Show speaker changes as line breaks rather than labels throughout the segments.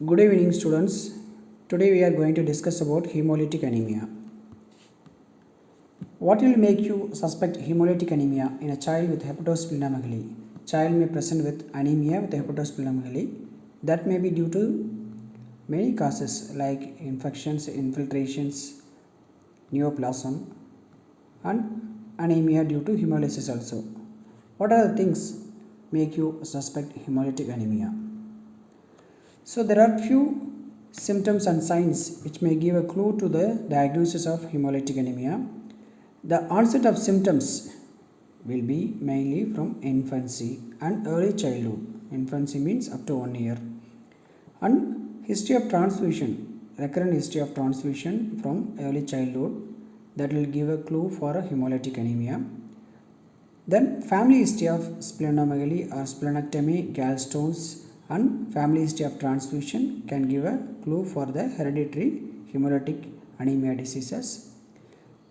Good evening, students. Today we are going to discuss about hemolytic anemia. What will make you suspect hemolytic anemia in a child with hepatosplenomegaly? Child may present with anemia with hepatosplenomegaly. That may be due to many causes like infections, infiltrations, neoplasm, and anemia due to hemolysis also. What are the things make you suspect hemolytic anemia? So there are few symptoms and signs which may give a clue to the diagnosis of hemolytic anemia. The onset of symptoms will be mainly from infancy and early childhood. Infancy means up to 1 year. And history of transfusion, recurrent history of transfusion from early childhood, that will give a clue for a hemolytic anemia. Then family history of splenomegaly or splenectomy, gallstones, and family history of transfusion can give a clue for the hereditary hemolytic anemia diseases.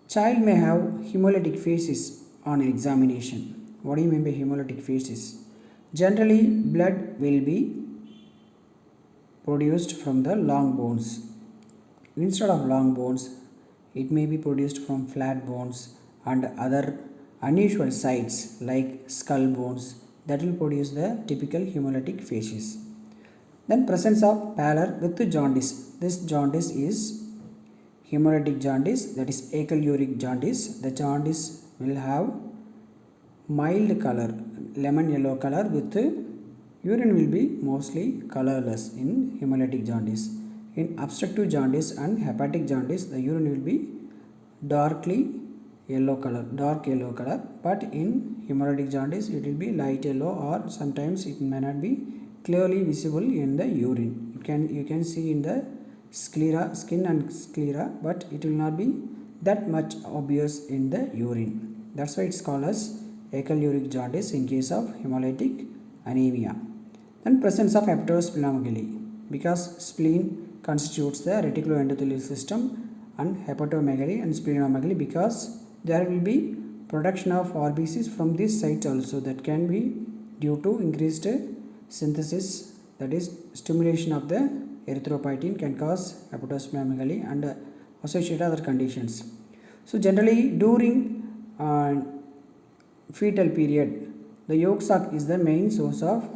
Child may have hemolytic phases on examination. What do you mean by hemolytic phases? Generally, blood will be produced from the long bones. Instead of long bones, it may be produced from flat bones and other unusual sites like skull bones that will produce the typical hemolytic phases. Then presence of pallor with jaundice. This jaundice is hemolytic jaundice, that is achyuric jaundice. The jaundice will have mild color, lemon yellow color, with urine will be mostly colorless in hemolytic jaundice. In obstructive jaundice and hepatic jaundice, the urine will be darkly yellow color, dark yellow color, but in hemolytic jaundice it will be light yellow, or sometimes it may not be clearly visible in the urine. You can see in the sclera, skin and sclera, but it will not be that much obvious in the urine. That's why it's called as achyuric jaundice in case of hemolytic anemia. Then presence of hepatosplenomegaly, because spleen constitutes the reticuloendothelial system, and hepatomegaly and splenomegaly because there will be production of RBCs from these sites also. That can be due to increased synthesis, that is stimulation of the erythropoietin can cause hepatosplenomegaly and associated other conditions. So generally during fetal period, the yolk sac is the main source of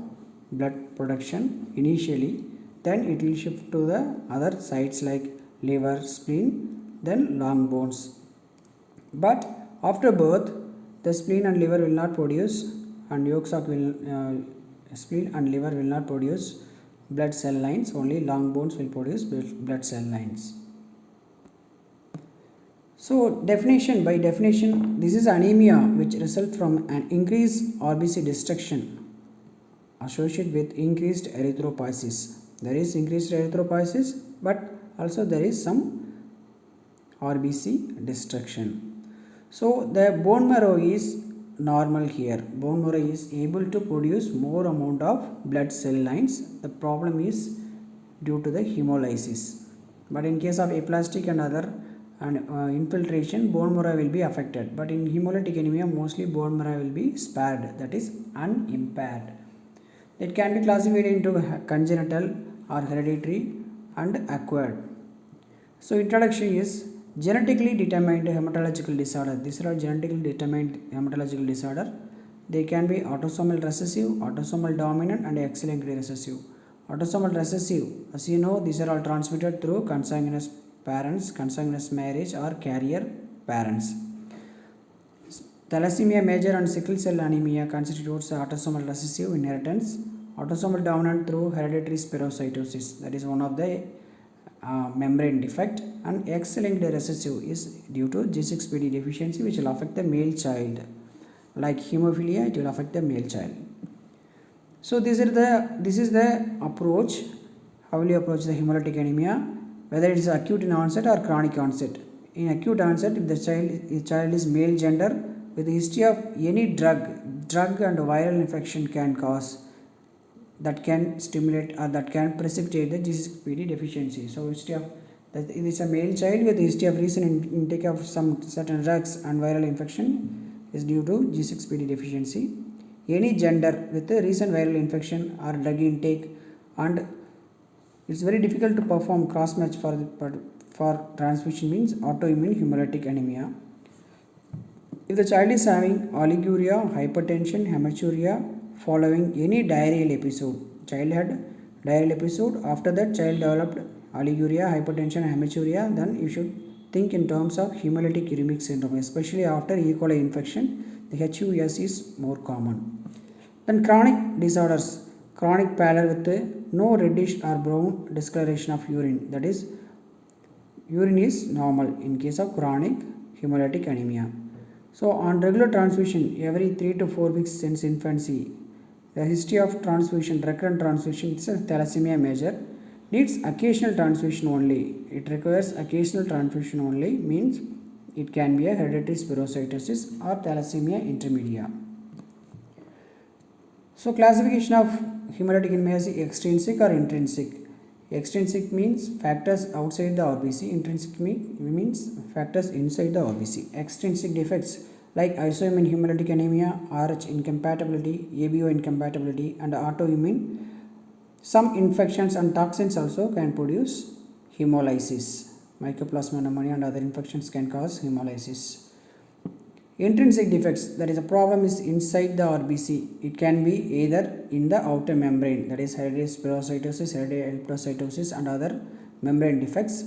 blood production initially, then it will shift to the other sites like liver, spleen, then long bones. But after birth, the spleen and liver will not produce, and yolk sac will spleen and liver will not produce blood cell lines, only long bones will produce blood cell lines. So by definition, this is anemia which results from an increased RBC destruction associated with increased erythropoiesis. There is increased erythropoiesis, but also there is some RBC destruction. So the bone marrow is normal here. Bone marrow is able to produce more amount of blood cell lines. The problem is due to the hemolysis. But in case of aplastic and other infiltration, bone marrow will be affected. But in hemolytic anemia, mostly bone marrow will be spared, that is unimpaired. It can be classified into congenital or hereditary and acquired. So introduction is genetically determined hematological disorder. These are genetically determined hematological disorder. They can be autosomal recessive, autosomal dominant, and X-linked recessive. Autosomal recessive, as you know, these are all transmitted through consanguineous parents, consanguineous marriage, or carrier parents. Thalassemia major and sickle cell anemia constitutes autosomal recessive inheritance. Autosomal dominant through hereditary spherocytosis, that is one of the membrane defect, and X-linked recessive is due to G6PD deficiency, which will affect the male child. Like hemophilia, it will affect the male child. So this is the approach. How will you approach the hemolytic anemia? Whether it is acute in onset or chronic onset. In acute onset, if the child is male gender with a history of any drug and viral infection can cause, that can stimulate or that can precipitate the G6PD deficiency. So history of that it is a male child with a history of recent intake of some certain drugs and viral infection is due to G6PD deficiency. Any gender with a recent viral infection or drug intake and It's very difficult to perform cross match for transfusion means autoimmune hemolytic anemia. If the child is having oliguria, hypertension, hematuria following any diarrheal episode, child had diarrheal episode, after that child developed oliguria, hypertension, hematuria, then you should think in terms of hemolytic uremic syndrome, especially after E. coli infection. The HUS is more common. Then chronic disorders, chronic pallor with no reddish or brown discoloration of urine, that is urine is normal in case of chronic hemolytic anemia. So on regular transfusion every 3 to 4 weeks since infancy, the history of transfusion, recurrent transfusion, it's a thalassemia major, needs occasional transfusion only. It requires occasional transfusion only means it can be a hereditary spherocytosis or thalassemia intermedia. So classification of hemolytic anemia is extrinsic or intrinsic. Extrinsic means factors outside the RBC, intrinsic means factors inside the RBC. Extrinsic defects like isoimmune hemolytic anemia, RH incompatibility, ABO incompatibility, and autoimmune. Some infections and toxins also can produce hemolysis. Mycoplasma pneumonia and other infections can cause hemolysis. Intrinsic defects, that is a problem is inside the RBC. It can be either in the outer membrane, that is hereditary spherocytosis, hereditary erythrocytosis and other membrane defects.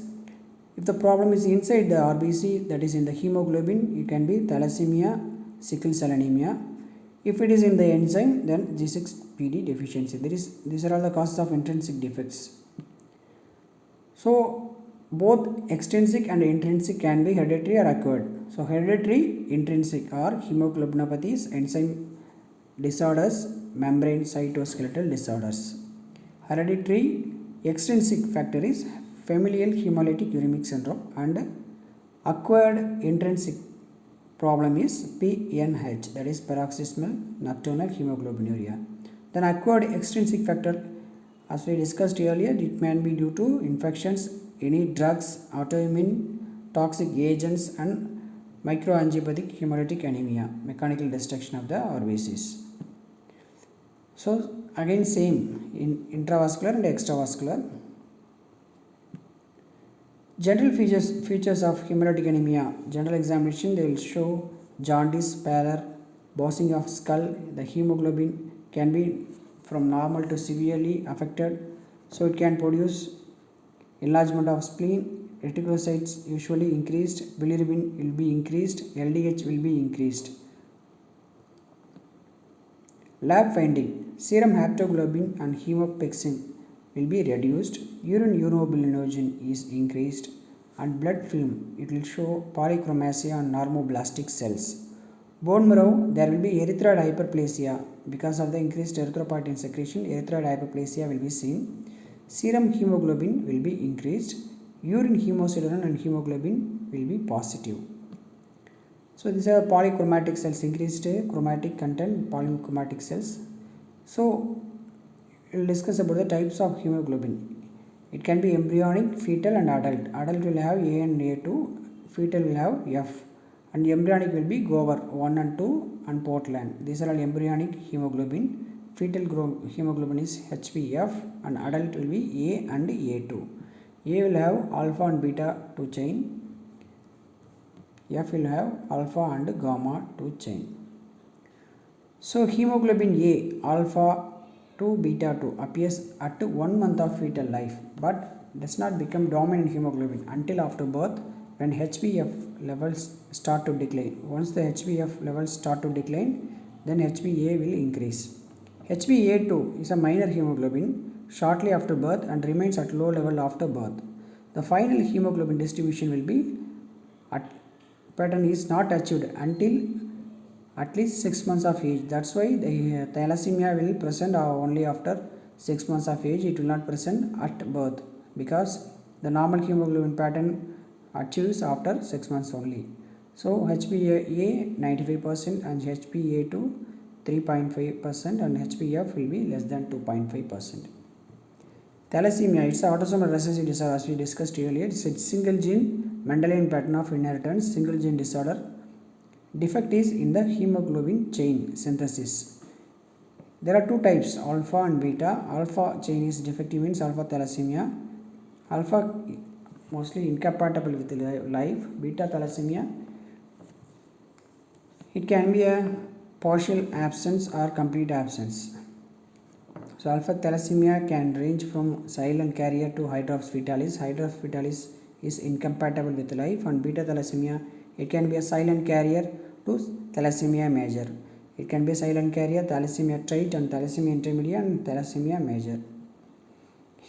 If the problem is inside the RBC, that is in the hemoglobin, it can be thalassemia, sickle cell anemia. If it is in the enzyme, then G6PD deficiency. These are all the causes of intrinsic defects. So both extrinsic and intrinsic can be hereditary or acquired. So hereditary, intrinsic are hemoglobinopathies, enzyme disorders, membrane cytoskeletal disorders. Hereditary extrinsic factor is familial hemolytic uremic syndrome, and acquired intrinsic problem is PNH, that is paroxysmal nocturnal hemoglobinuria. Then acquired extrinsic factor, as we discussed earlier, it can be due to infections, any drugs, autoimmune, toxic agents and microangiopathic hemolytic anemia, mechanical destruction of the RBCs. So again same in intravascular and extravascular. General features of hemolytic anemia, general examination, they will show jaundice, pallor, bossing of skull, the hemoglobin can be from normal to severely affected, so it can produce enlargement of spleen, reticulocytes usually increased, bilirubin will be increased, LDH will be increased. Lab finding, serum haptoglobin and hemopexin will be reduced, urine urobilinogen is increased, and blood film, it will show polychromasia and normoblastic cells. Bone marrow, there will be erythroid hyperplasia because of the increased erythropoietin secretion, erythroid hyperplasia will be seen. Serum hemoglobin will be increased, urine hemosiderin and hemoglobin will be positive. So these are polychromatic cells, increased chromatic content, polychromatic cells. So we will discuss about the types of hemoglobin. It can be embryonic, fetal and adult. Adult will have A and A2, fetal will have F, and embryonic will be Gower 1 and 2 and Portland. These are all embryonic hemoglobin. Fetal hemoglobin is HbF and adult will be A and A2. A will have alpha and beta 2 chain. F will have alpha and gamma 2 chain. So hemoglobin A, alpha 2 beta 2 appears at 1 month of fetal life, but does not become dominant hemoglobin until after birth when HbF levels start to decline. Once the HbF levels start to decline, then HbA will increase. HbA2 is a minor hemoglobin shortly after birth and remains at low level after birth. The final hemoglobin distribution will be pattern is not achieved until at least 6 months of age. That's why the thalassemia will present only after 6 months of age. It will not present at birth because the normal hemoglobin pattern achieves after 6 months only. So HbA 95% and HbA2 3.5% and HbF will be less than 2.5%. Thalassemia, it's an autosomal recessive disorder as we discussed earlier. It's a single gene Mendelian pattern of inheritance, single gene disorder. Defect is in the hemoglobin chain synthesis. There are two types, alpha and beta. Alpha chain is defective, means alpha thalassemia. Alpha mostly incompatible with life. Beta thalassemia, it can be a partial absence or complete absence. So alpha thalassemia can range from silent carrier to hydrops fetalis. Hydrops fetalis is incompatible with life, and beta thalassemia, it can be a silent carrier to thalassemia major. It can be a silent carrier, thalassemia trait, and thalassemia intermediate and thalassemia major.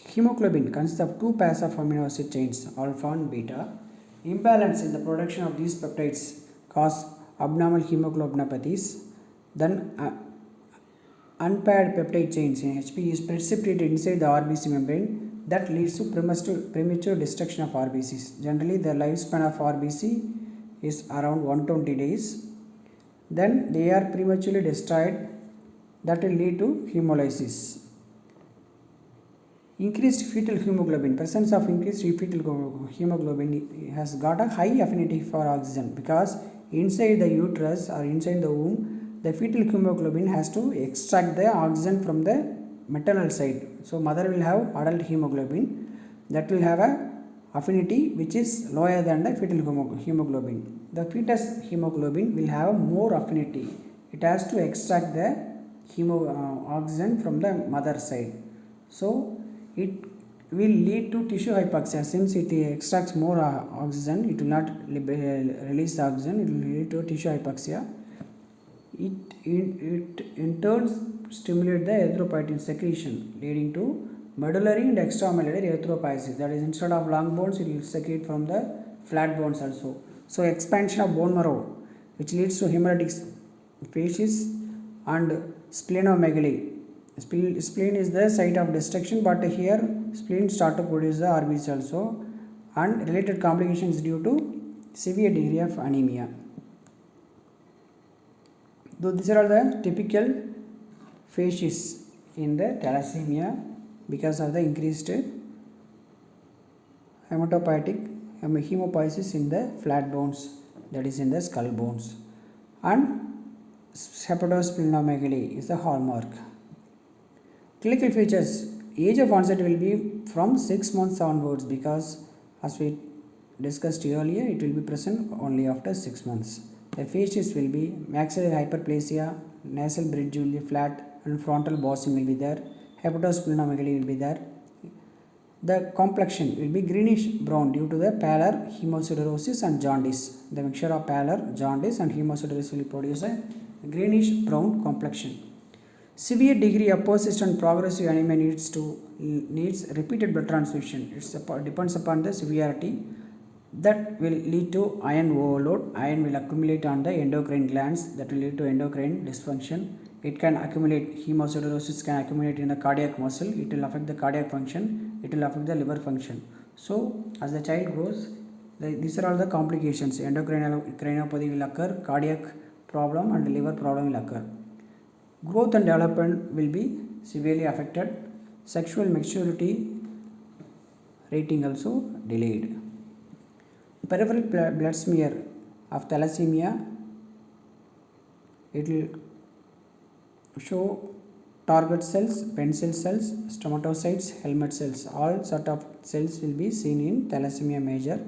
Hemoglobin consists of two pairs of amino acid chains, alpha and beta. Imbalance in the production of these peptides cause abnormal hemoglobinopathies. Then unpaired peptide chains in HP is precipitated inside the RBC membrane that leads to premature destruction of RBCs. Generally, the lifespan of RBC is around 120 days. Then they are prematurely destroyed, that will lead to hemolysis. Increased fetal hemoglobin, presence of increased fetal hemoglobin has got a high affinity for oxygen, because inside the uterus or inside the womb, the fetal hemoglobin has to extract the oxygen from the maternal side. So mother will have adult hemoglobin that will have a affinity which is lower than the fetal hemoglobin. The fetus hemoglobin will have more affinity. It has to extract the oxygen from the mother side. So it will lead to tissue hypoxia. Since it extracts more oxygen, it will not release the oxygen, it will lead to tissue hypoxia. It in turn stimulate the erythropoietin secretion, leading to medullary and extramedullary erythropoiesis. That is, instead of long bones, it will secrete from the flat bones also. So expansion of bone marrow, which leads to hemolytic phases and splenomegaly. Spleen is the site of destruction, but here spleen start to produce the RBC also, and related complications due to severe degree of anemia. Though these are all the typical phases in the thalassemia because of the increased hematopoietic hemopoiesis in the flat bones, that is in the skull bones, and hepatosplenomegaly is the hallmark. Clinical features, age of onset will be from 6 months onwards, because as we discussed earlier, it will be present only after 6 months. The features will be maxillary hyperplasia, nasal bridge will be flat, and frontal bossing will be there, hepatosplenomegaly will be there. The complexion will be greenish brown due to the pallor, hemosiderosis and jaundice. The mixture of pallor, jaundice and hemosiderosis will produce a greenish brown complexion. Severe degree of persistent progressive anemia needs repeated blood transfusion. It depends upon the severity. That will lead to iron overload. Iron will accumulate on the endocrine glands. That will lead to endocrine dysfunction. It can accumulate, hemosiderosis can accumulate in the cardiac muscle. It will affect the cardiac function. It will affect the liver function. So as the child grows, these are all the complications. Endocrinopathy will occur, cardiac problem and liver problem will occur. Growth and development will be severely affected. Sexual maturity rating also delayed. Peripheral blood smear of thalassemia, it will show target cells, pencil cells, stomatocytes, helmet cells. All sort of cells will be seen in thalassemia major.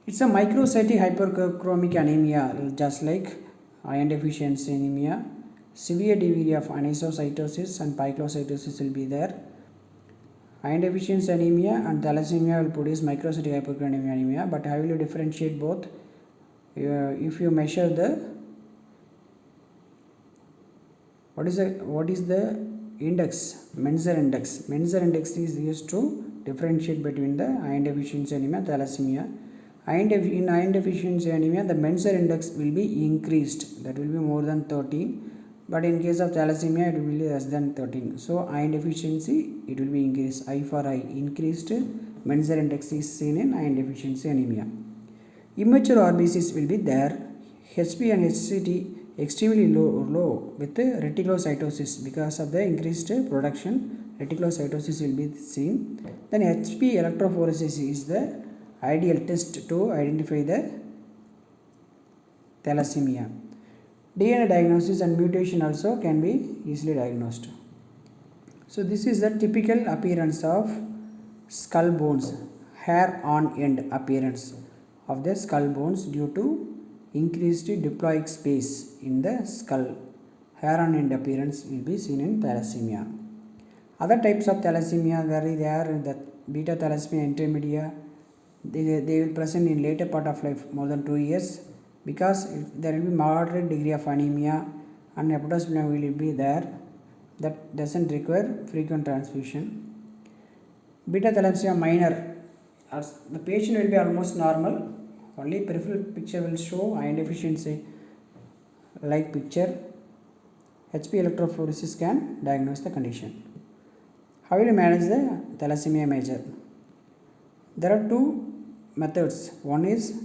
It's a microcytic hyperchromic anemia, just like iron deficiency anemia. Severe degree of anisocytosis and pyrglocytosis will be there. Iron deficiency anemia and thalassemia will produce microcytic hyperchromic anemia, but how will you differentiate both? If you measure the what is the index, Menzer index. Menzer index is used to differentiate between the iron deficiency anemia and thalassemia. In iron deficiency anemia, the Menzer index will be increased, that will be more than 13. But in case of thalassemia, it will be less than 13. So iron deficiency, it will be increased. I for I, increased Menzer index is seen in iron deficiency anemia. Immature RBCs will be there. HP and HCT extremely low with reticulocytosis. Because of the increased production, reticulocytosis will be seen. Then HP electrophoresis is the ideal test to identify the thalassemia. DNA diagnosis and mutation also can be easily diagnosed. So this is the typical appearance of skull bones, hair on end appearance of the skull bones due to increased diploic space in the skull. Hair on end appearance will be seen in thalassemia. Other types of thalassemia where they are the beta thalassemia intermedia, they will present in later part of life more than 2 years, because there will be moderate degree of anemia and hepatosplenia will be there, that doesn't require frequent transfusion. Beta thalassemia minor, as the patient will be almost normal, only peripheral picture will show iron deficiency like picture. HP electrophoresis can diagnose the condition. How will you manage the thalassemia major? There are two methods. One is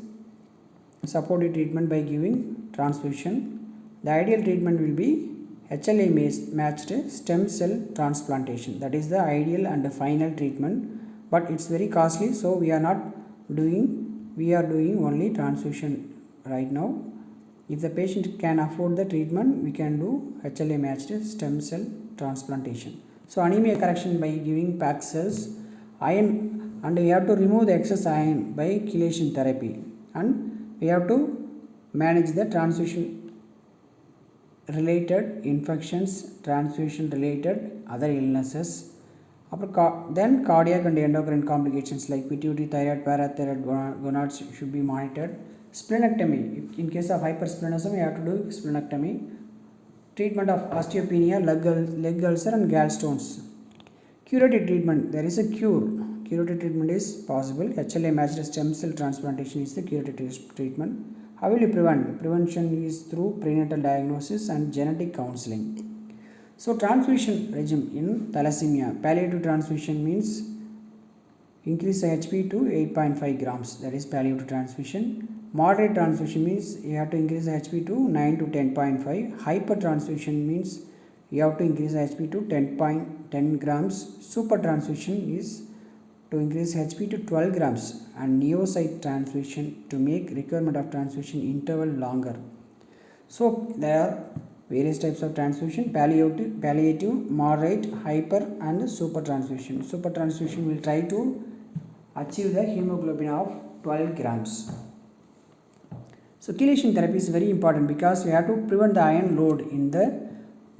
supportive treatment by giving transfusion. The ideal treatment will be HLA matched stem cell transplantation. That is the ideal and the final treatment, but it's very costly, so we are doing only transfusion right now. If the patient can afford the treatment, we can do HLA matched stem cell transplantation. So anemia correction by giving packed cells, iron, and we have to remove the excess iron by chelation therapy, and we have to manage the transfusion related infections, transfusion related other illnesses. Then cardiac and endocrine complications like pituitary, thyroid, parathyroid gonads should be monitored. Splenectomy, in case of hypersplenism, we have to do splenectomy. Treatment of osteopenia, leg ulcer and gallstones. Curative treatment, there is a cure. Curative treatment is possible. HLA matched stem cell transplantation is the curative treatment. How will you prevent? Prevention is through prenatal diagnosis and genetic counseling. So transfusion regime in thalassemia, palliative transfusion means increase the HP to 8.5 grams, that is palliative transfusion. Moderate transfusion means you have to increase the HP to 9 to 10.5. Hyper transfusion means you have to increase the HP to 10 grams. Super transfusion is to increase HP to 12 grams, and neocyte transfusion to make requirement of transfusion interval longer. So there are various types of transfusion: palliative, moderate, hyper and super transfusion. Super transfusion will try to achieve the hemoglobin of 12 grams. So chelation therapy is very important because we have to prevent the iron load in the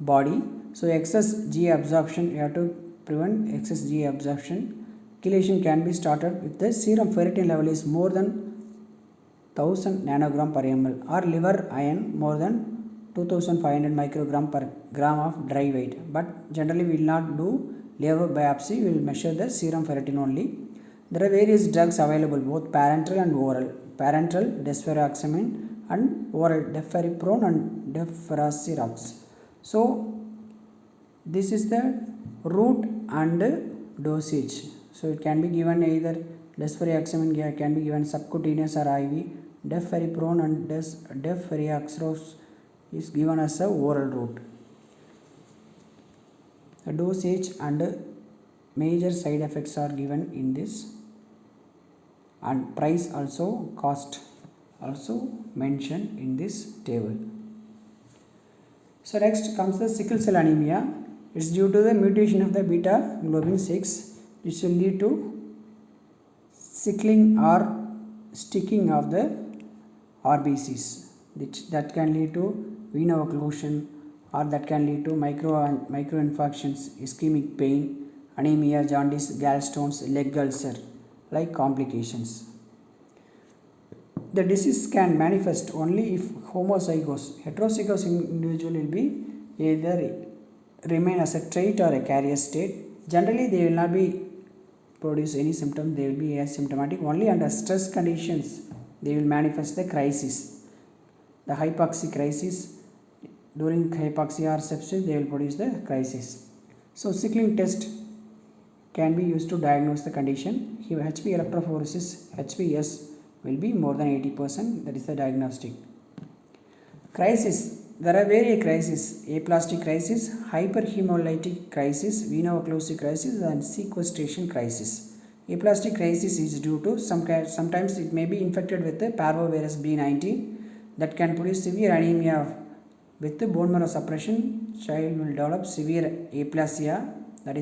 body. So excess G absorption, we have to prevent excess G absorption. Chelation can be started if the serum ferritin level is more than 1000 nanogram per ml, or liver iron more than 2500 microgram per gram of dry weight. But generally we will not do liver biopsy, we will measure the serum ferritin only. There are various drugs available, both parenteral and oral. Parenteral, desferrioxamine, and oral, deferriprone and deferrasirox. So this is the route and dosage. So it can be given either desferrioxamine can be given subcutaneous or IV. Deferriprone and deferrioxamine is given as a oral route. The dosage and major side effects are given in this, and price also, cost also mentioned in this table. So next comes the sickle cell anemia. It's due to the mutation of the beta globin 6, which will lead to sickling or sticking of the RBCs, that can lead to veno-occlusion, or that can lead to microinfarctions, ischemic pain, anemia, jaundice, gallstones, leg ulcer like complications. The disease can manifest only if homozygous. Heterozygous individual will be either remain as a trait or a carrier state. Generally they will not be produce any symptom, they will be asymptomatic. Only under stress conditions they will manifest the crisis, the hypoxic crisis. During hypoxia or sepsis they will produce the crisis. So sickling test can be used to diagnose the condition. Here HP electrophoresis, HPS will be more than 80%, that is the diagnostic. Crisis, there are various crises: aplastic crisis, hyperhemolytic crisis, veno-occlusive crisis and sequestration crisis. Aplastic crisis is due to sometimes it may be infected with the parvovirus B19 that can produce severe anemia With the bone marrow suppression, child will develop severe aplasia, that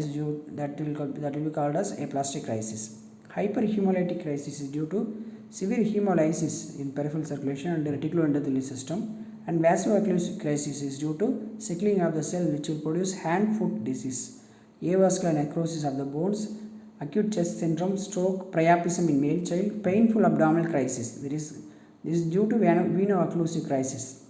will be called as aplastic crisis. Hyperhemolytic crisis is due to severe hemolysis in peripheral circulation and reticuloendothelial system, and vaso-occlusive crisis is due to sickling of the cell, which will produce hand-foot disease, avascular necrosis of the bones, acute chest syndrome, stroke, priapism in male child, painful abdominal crisis. This is due to veno-occlusive crisis.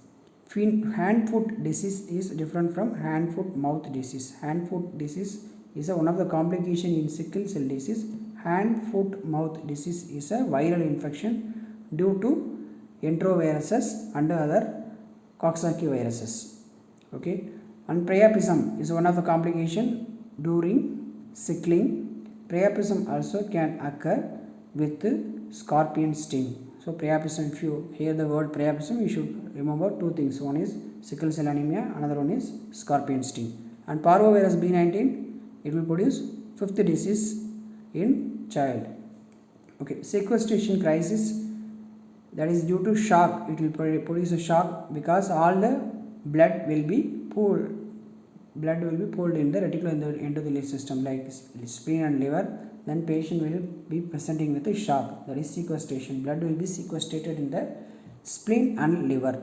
Hand-foot disease is different from hand-foot-mouth disease. Hand-foot disease is one of the complications in sickle cell disease. Hand-foot-mouth disease is a viral infection due to enteroviruses and other Coxsackie viruses. Okay, and priapism is one of the complications during sickling. Priapism also can occur with scorpion sting. So priapism, if you hear the word priapism, you should remember two things. One is sickle cell anemia, another one is scorpion sting. And parvovirus B19, it will produce fifth disease in child. Okay, sequestration crisis, that is due to shock. It will produce a shock because all the blood will be pulled in the reticuloendothelial system like spleen and liver. Then patient will be presenting with a shock, that is sequestration. Blood will be sequestrated in the spleen and liver.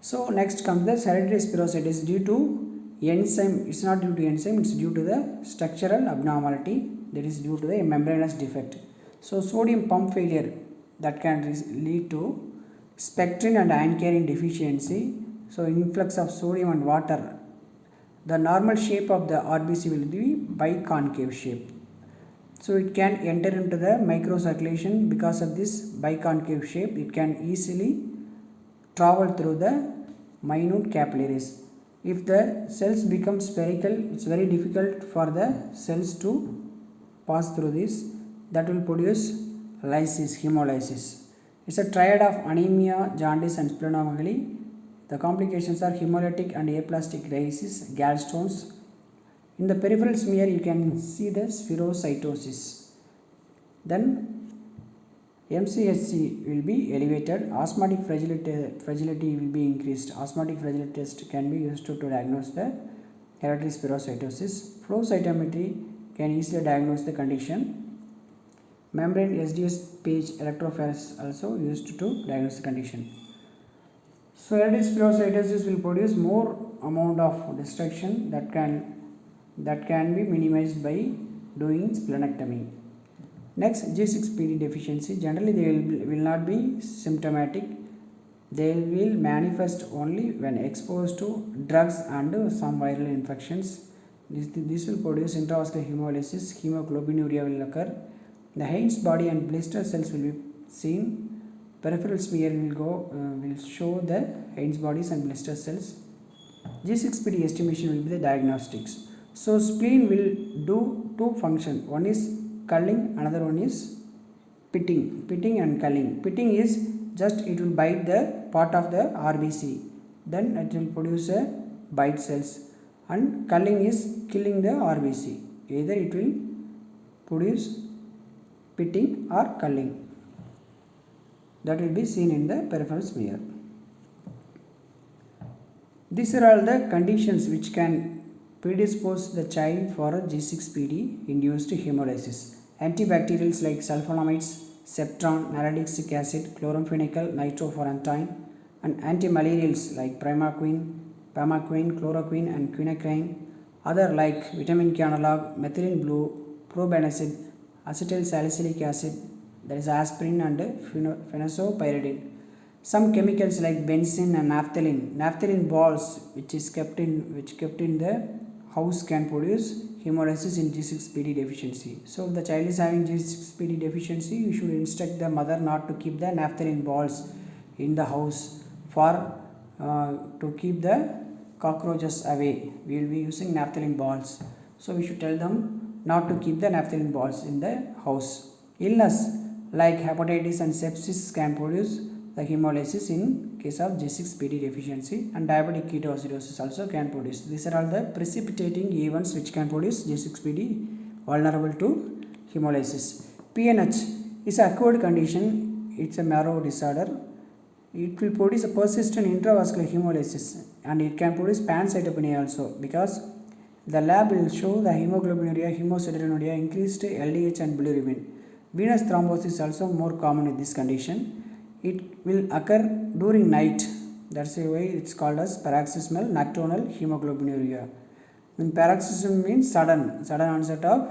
So next comes the hereditary spherocytosis due to enzyme. It's not due to enzyme, it's due to the structural abnormality, that is due to the membranous defect. So sodium pump failure, that can lead to spectrin and ion carrying deficiency. So influx of sodium and water. The normal shape of the RBC will be biconcave shape. So it can enter into the microcirculation. Because of this biconcave shape, it can easily travel through the minute capillaries. If the cells become spherical, it's very difficult for the cells to pass through this. That will produce lysis, hemolysis. It's a triad of anemia, jaundice and splenomegaly. The complications are hemolytic and aplastic crisis, gallstones. In the peripheral smear, you can see the spherocytosis. Then MCHC will be elevated. Osmotic fragility will be increased. Osmotic fragility test can be used to diagnose the hereditary spherocytosis. Flow cytometry can easily diagnose the condition. Membrane SDS page electrophoresis also used to diagnose the condition. So hereditary spherocytosis will produce more amount of destruction that can be minimized by doing splenectomy. Next, G6PD deficiency. Generally, they will not be symptomatic. They will manifest only when exposed to drugs and some viral infections. This will produce intravascular hemolysis. Hemoglobinuria will occur. The Heinz body and blister cells will be seen. Peripheral smear will show the Heinz bodies and blister cells. G6PD estimation will be the diagnostics. So spleen will do two functions. One is culling, another one is pitting. Pitting and culling. Pitting is just it will bite the part of the RBC. Then it will produce a bite cells. And culling is killing the RBC. Either it will produce pitting or culling. That will be seen in the peripheral smear. These are all the conditions which can predispose the child for a G6PD induced hemolysis. Antibacterials like sulfonamides, Septron, naradixic acid, chloramphenicol, nitrofurantoin, and antimalarials like primaquine, pamaquine, chloroquine, and quinacrine. Other like vitamin K analog, methylene blue, probenecid, acetyl salicylic acid, that is aspirin, and phenazopyridine. Some chemicals like benzene and naphthalene balls which kept in the house can produce hemolysis in G6PD deficiency. So if the child is having G6PD deficiency, you should instruct the mother not to keep the naphthalene balls in the house to keep the cockroaches away. We will be using naphthalene balls. So we should tell them not to keep the naphthalene balls in the house. Illness like hepatitis and sepsis can produce the hemolysis in case of G6PD deficiency, and diabetic ketoacidosis also can produce. These are all the precipitating events which can produce G6PD vulnerable to hemolysis. PNH is an acquired condition. It's a marrow disorder. it will produce a persistent intravascular hemolysis, and it can produce pancytopenia also, because the lab will show the hemoglobinuria, hemosideronuria, increased LDH and bilirubin. Venous thrombosis is also more common with this condition. It will occur during night. That's why it's called as paroxysmal nocturnal hemoglobinuria. When paroxysm means sudden onset of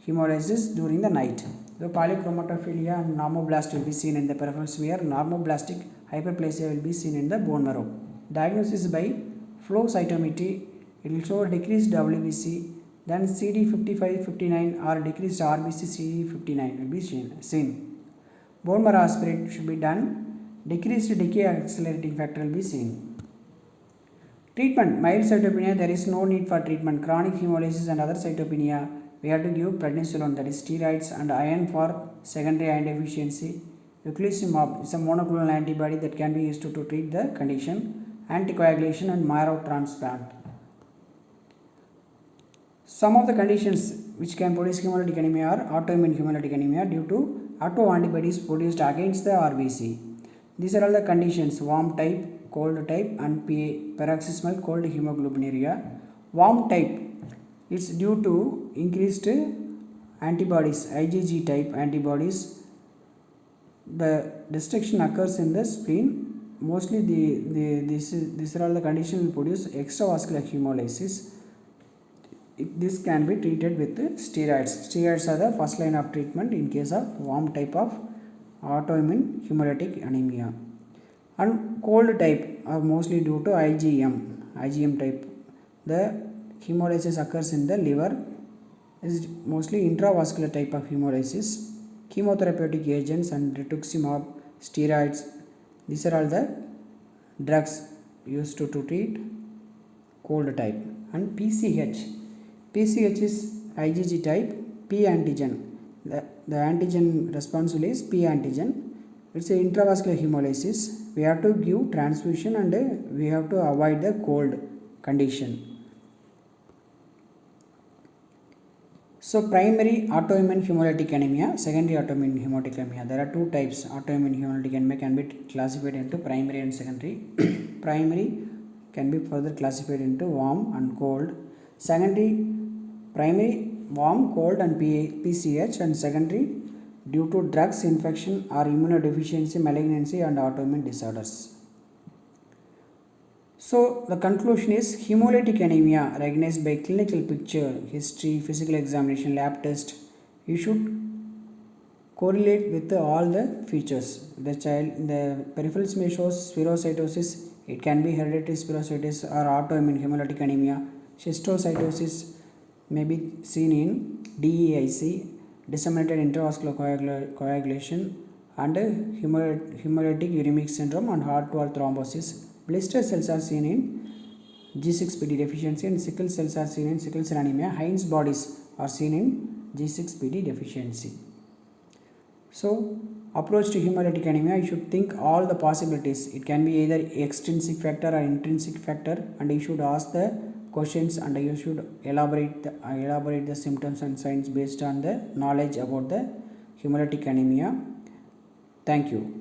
hemolysis during the night. So polychromatophilia and normoblast will be seen in the peripheral sphere. Normoblastic hyperplasia will be seen in the bone marrow. Diagnosis by flow cytometry, it will show decreased WBC, then CD55-59 or decreased RBC CD59 will be seen. Bone marrow aspirate should be done. Decreased decay accelerating factor will be seen. Treatment: mild cytopenia, there is no need for treatment. Chronic hemolysis and other cytopenia, we have to give prednisolone, that is steroids, and iron for secondary iron deficiency. Eculizumab is a monoclonal antibody that can be used to treat the condition. Anticoagulation and marrow transplant. Some of the conditions which can produce hemolytic anemia are autoimmune hemolytic anemia due to autoantibodies produced against the RBC. These are all the conditions: warm type, cold type, and PA, paroxysmal cold hemoglobinuria. Warm type, it's due to increased antibodies, IgG type antibodies. The destruction occurs in the spleen. Mostly these are all the conditions will produce extravascular hemolysis. This can be treated with steroids. Steroids are the first line of treatment in case of warm type of autoimmune hemolytic anemia. And cold type are mostly due to IgM type. The hemolysis occurs in the liver. Is mostly intravascular type of hemolysis. Chemotherapeutic agents and rituximab, steroids, these are all the drugs used to treat cold type. And PCH is IgG type, P antigen. The antigen responsible is P antigen. It's a intravascular hemolysis. We have to give transfusion and we have to avoid the cold condition. So primary autoimmune hemolytic anemia, secondary autoimmune hemolytic anemia. There are two types. Autoimmune hemolytic anemia can be classified into primary and secondary. Primary can be further classified into warm and cold. Secondary, primary warm, cold and PCH, and secondary due to drugs, infection or immunodeficiency, malignancy and autoimmune disorders. So the conclusion is hemolytic anemia recognized by clinical picture, history, physical examination, lab test. You should correlate with all the features. The peripherals may show spherocytosis. It can be hereditary spherocytosis or autoimmune hemolytic anemia. Schistocytosis may be seen in DEIC, disseminated intravascular coagulation, and hemolytic uremic syndrome and heart-wall thrombosis. Blister cells are seen in G6PD deficiency, and sickle cells are seen in sickle cell anemia. Heinz bodies are seen in G6PD deficiency. So approach to hemolytic anemia, you should think all the possibilities. It can be either extrinsic factor or intrinsic factor, and you should ask the questions and you should elaborate the symptoms and signs based on the knowledge about the hemolytic anemia. Thank you.